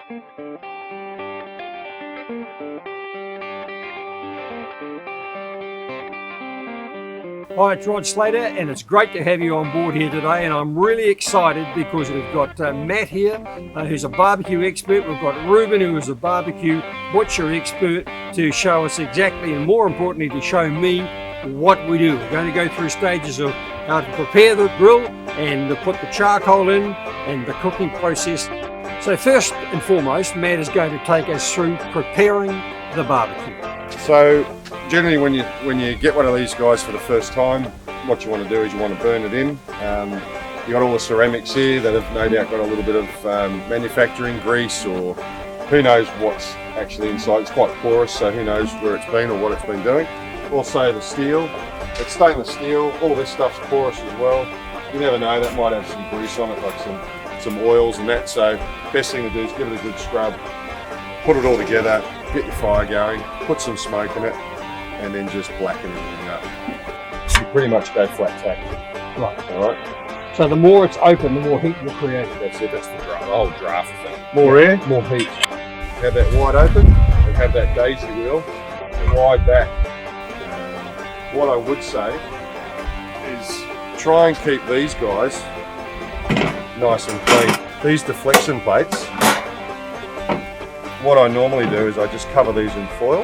Hi, it's Rod Slater, and it's great to have you on board here today, and I'm really excited because we've got Matt here, who's a barbecue expert. We've got Reuben, who is a barbecue butcher expert, to show us exactly, and more importantly, to show me what we do. We're going to go through stages of how to prepare the grill and to put the charcoal in and the cooking process. So first and foremost, Matt is going to take us through preparing the barbecue. So generally when you get one of these guys for the first time, what you want to do is you want to burn it in. You've got all the ceramics here that have no doubt got a little bit of manufacturing grease, or who knows what's actually inside. It's quite porous, so who knows where it's been or what it's been doing. Also the steel, it's stainless steel, all this stuff's porous as well. You never know, that might have some grease on it, like some oils and that, so best thing to do is give it a good scrub, put it all together, get your fire going, put some smoke in it, and then just blacken everything up. So you pretty much go flat tack. Right. Alright? So the more it's open, the more heat you're creating. That's it, that's the whole draft thing. More air, more heat. Have that wide open and have that daisy wheel wide back. What I would say is try and keep these guys nice and clean. These deflection plates, what I normally do is I just cover these in foil,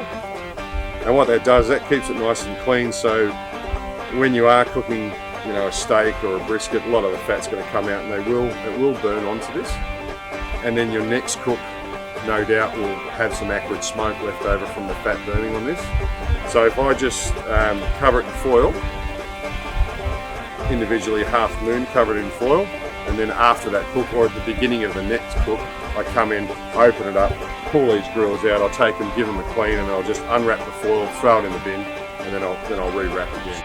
and what that does, that keeps it nice and clean, so when you are cooking, you know, a steak or a brisket, a lot of the fat's going to come out, and it will burn onto this, and then your next cook no doubt will have some acrid smoke left over from the fat burning on this. So if I just cover it in foil, individually half moon, cover it in foil, and then after that cook, or at the beginning of the next cook, I come in, open it up, pull these grills out, I'll take them, give them a clean, and I'll just unwrap the foil, throw it in the bin, and then I'll re-wrap again.